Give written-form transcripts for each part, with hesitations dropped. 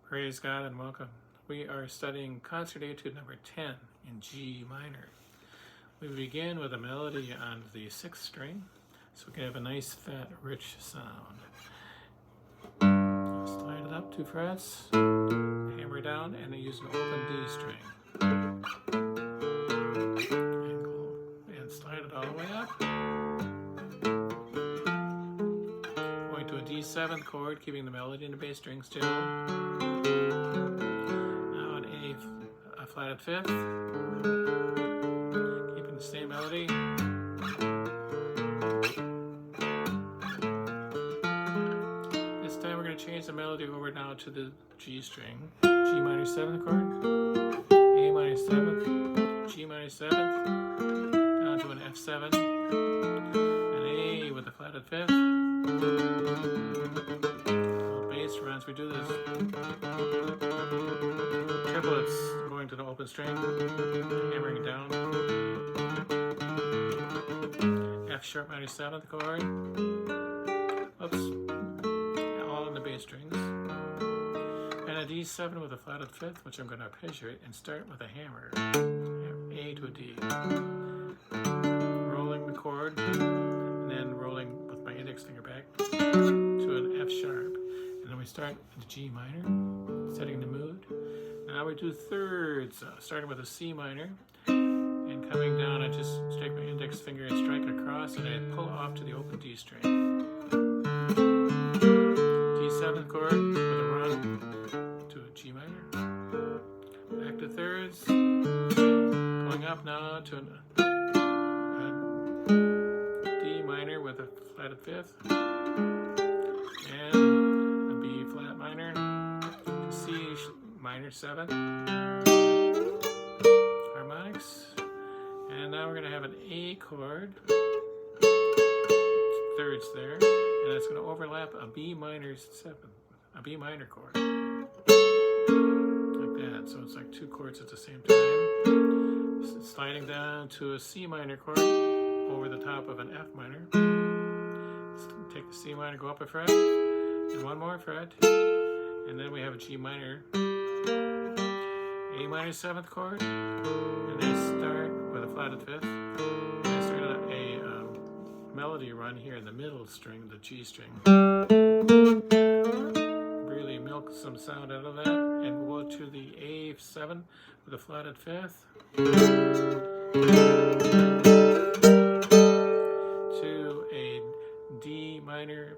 Praise God and welcome. We are studying Concert Etude number 10 in G minor. We begin with a melody on the 6th string, so we can have a nice, fat, rich sound. Slide it up 2 frets, hammer down, and then use an open D string. And slide it all the way up. Going to a D7 chord, keeping the melody in the bass string still. Now an A flatted 5th, keeping the same melody. This time we're going to change the melody over now to the G string. G minor 7th chord, A minor 7th, G minor 7th, down to an F7, an A with a flatted 5th. Bass runs, we do this. Triplets, going to the open string, hammering down. F sharp minor 7th chord. Oops. All in the bass strings. And a D7 with a flatted 5th, which I'm going to arpeggiate and start with a hammer. A to a D. Rolling the chord, and then rolling with my index finger back to an F sharp. And then we start with the G minor, setting the mood. Now we do thirds, starting with a C minor, and coming down, I just take my index finger and strike across, and I pull off to the open D string. D7 chord with a run to a G minor. Back to thirds, going up now to a D minor with a flatted 5th, and a B flat minor, to C minor 7, harmonics, and now we're going to have an A chord, thirds there, and it's going to overlap a B minor 7, a B minor chord, like that. So it's like 2 chords at the same time. Sliding down to a C minor chord over the top of an F minor. Take the C minor, go up a fret, and 1 more fret, and then we have a G minor, A minor 7th chord, and then start with a flatted 5th. And I start a melody run here in the middle string, the G string. Really milk some sound out of that, and we'll go to the A7 with a flatted 5th. To a D minor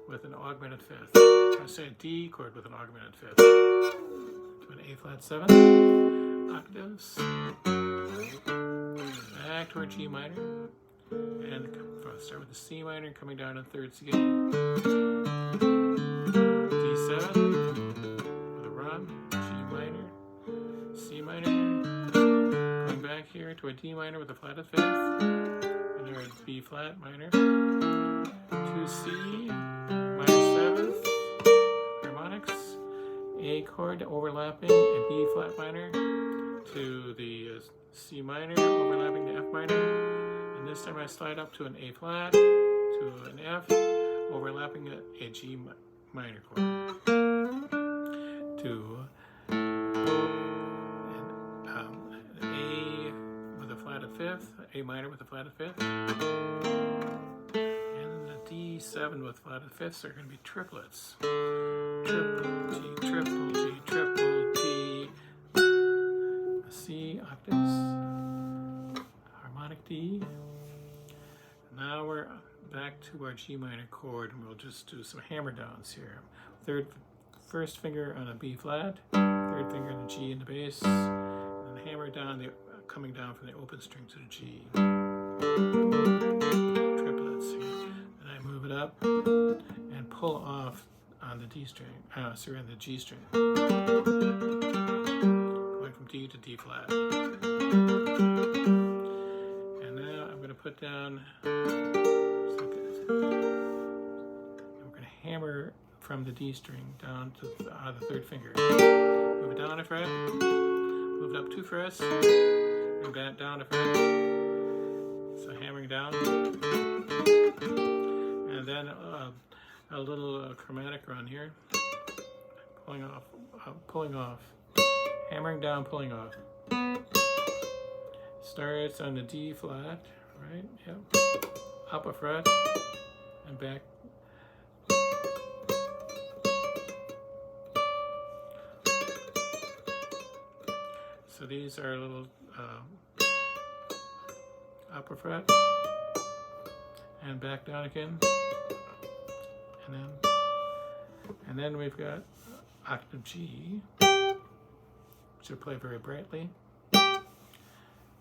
with an augmented 5th. I say a D chord with an augmented 5th. To an A flat 7. Octaves. Back to our G minor. And start with the C minor, coming down in thirds again. D7 with a run. G minor. C minor. Going back here to a D minor with a flatted 5th. And our B flat minor. To C minor 7th. Harmonics. A chord overlapping a B flat minor to the C minor, overlapping the F minor, and this time I slide up to an A flat, to an F, overlapping a G minor chord, to an A with a flatted 5th, A minor with a flatted 5th, and a D7 with flatted 5ths are going to be triplets. Triple G, triple G, triple G, C octaves, harmonic D. Now we're back to our G minor chord, and we'll just do some hammer downs here. First finger on a B flat, third finger on the G in the bass, and then hammer down, coming down from the open string to the G. Triplets here. And I move it up and pull off on the D string, on the G string. Going from D to D flat. And now I'm going to put down, we're going to hammer from the D string down to the 3rd finger. Move it down a fret, move it up 2 frets, move it down a fret. So hammering down. And then a little chromatic run here. pulling off, hammering down, pulling off. Starts on the D flat, right? Yep. Up a fret and back. So these are little upper fret and back down again, and then we've got octave G, which will play very brightly, and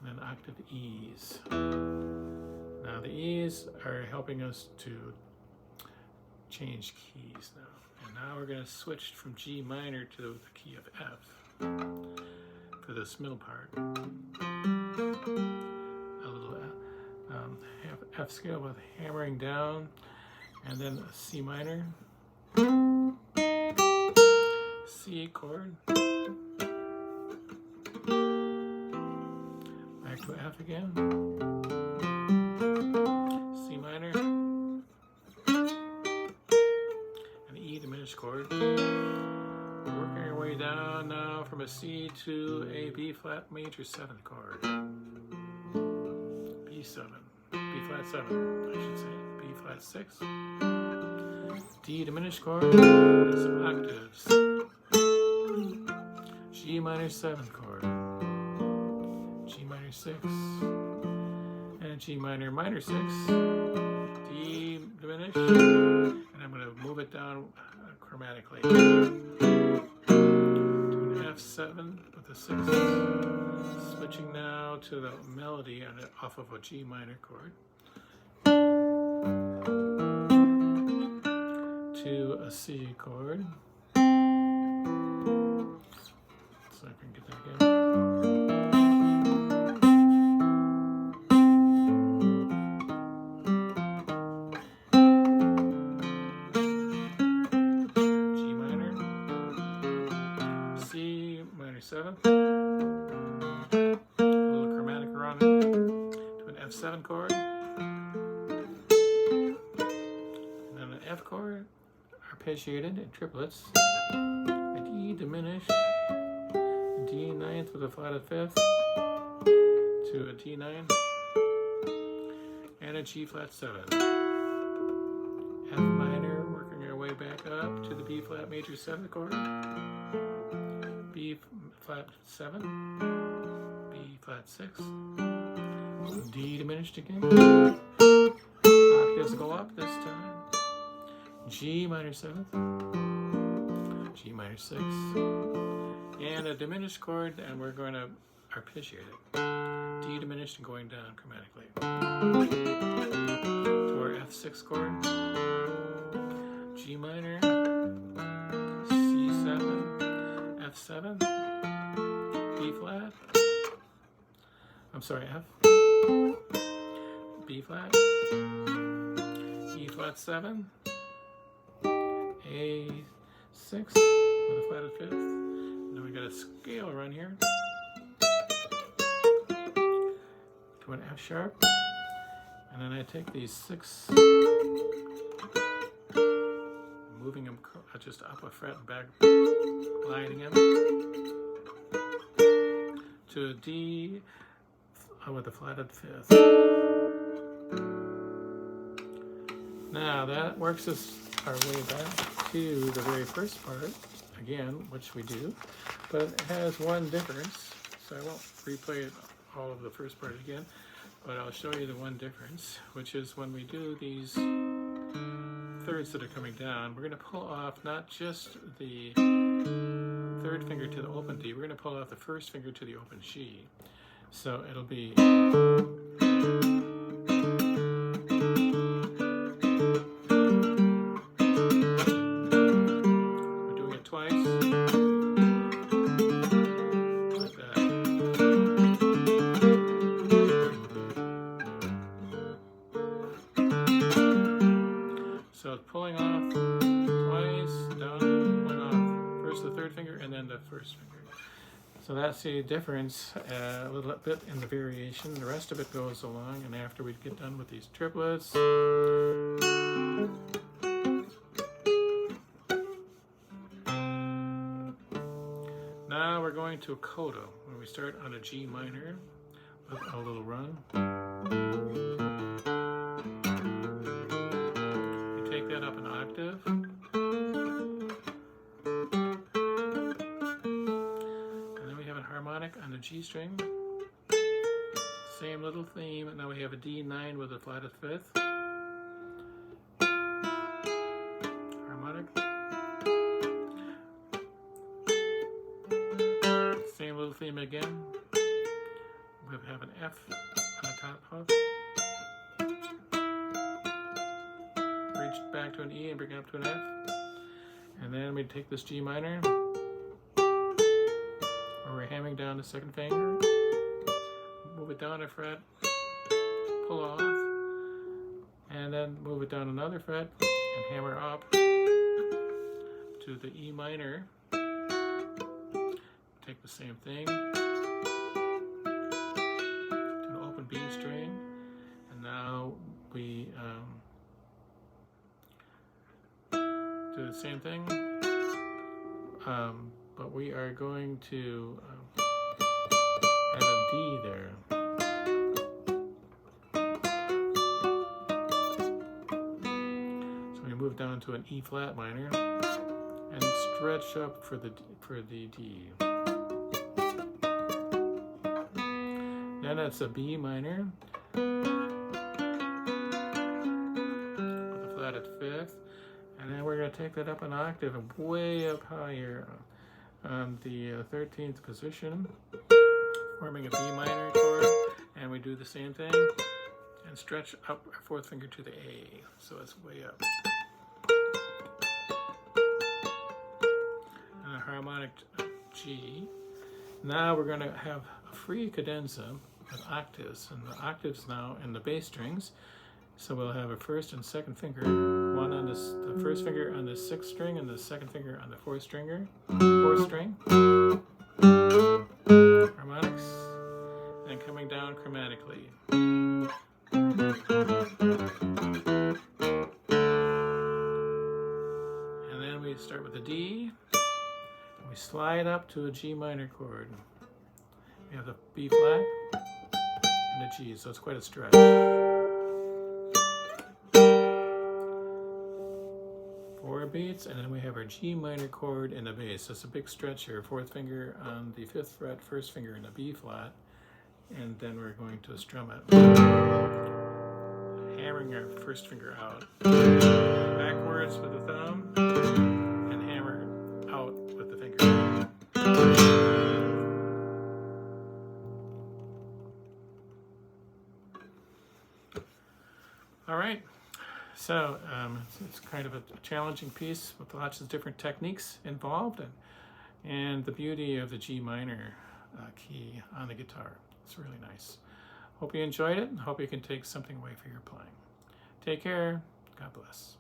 then octave E's. Now the E's are helping us to change keys now, and now we're going to switch from G minor to the key of F for this middle part. A little F scale with hammering down, and then a C minor, C chord, back to F again, C minor, an E diminished chord. We're working our way down now from a C to a B flat major 7th chord. B7, B flat 7, I should say, B flat 6. D diminished chord and some octaves. G minor 7th chord, G minor 6, and G minor minor 6, D diminished, and I'm going to move it down chromatically to an F7 with a 6, switching now to the melody off of a G minor chord, to a C chord. So I can get that again. G minor, C minor 7, a little chromatic run to an F7 chord, and then an F chord, arpeggiated in triplets, a D diminished, a D ninth with a flatted 5th, to a D9, and a G flat 7. F minor, working our way back up to the B flat major 7th chord, B flat 7, B flat 6, D diminished again, octaves go up this time, G minor 7th, G minor 6, and a diminished chord, and we're going to arpeggiate it. D diminished and going down chromatically to our F6 chord, G minor, C7, F7, B flat, I'm sorry, F, B flat, E flat 7, A6 with a flatted 5th, and then we got a scale run here to an F sharp, and then I take these 6, moving them just up a fret and back, gliding them to a D with a flatted 5th. Now that works us our way back to the very first part again, which we do, but it has one difference, so I won't replay all of the first part again, but I'll show you the one difference, which is when we do these thirds that are coming down, we're going to pull off not just the third finger to the open D, we're going to pull off the first finger to the open G. So it'll be pulling off twice, down, pulling off first the third finger and then the first finger. So that's the difference, a little bit in the variation. The rest of it goes along, and after we get done with these triplets, Now we're going to a coda, where we start on a G minor with a little run. We take that up an octave. And then we have a harmonic on the G string. Same little theme, and now we have a D9 with a flatted fifth. Harmonic. Same little theme again. We have an F on the top half. Reach back to an E and bring it up to an F. And then we take this G minor, where we're hammering down the second finger. Move it down a fret, pull off, and then move it down another fret and hammer up to the E minor. Take the same thing to an open B string, and now we do the same thing, but we are going to have a D there. So we move down to an E flat minor and stretch up for the D. Then it's a B minor with a flatted fifth, and then we're going to take that up an octave and way up higher on the 13th position, forming a B minor chord, and we do the same thing and stretch up our fourth finger to the A, so it's way up. And a harmonic G. Now we're going to have a free cadenza with octaves, and the octaves now in the bass strings. So we'll have a first and second finger, one on the first finger on the sixth string and the second finger on the fourth string, harmonics, and coming down chromatically. And then we start with a D, and we slide up to a G minor chord. We have the B flat and a G, so it's quite a stretch. 4 beats, and then we have our G minor chord in the bass. So it's a big stretch here. Fourth finger on the 5th fret, first finger in the B flat, and then we're going to strum it, hammering our first finger out, backwards with the thumb, and hammer out with the finger. All right. So it's kind of a challenging piece with lots of different techniques involved, and the beauty of the G minor key on the guitar. It's really nice. Hope you enjoyed it, and hope you can take something away for your playing. Take care. God bless.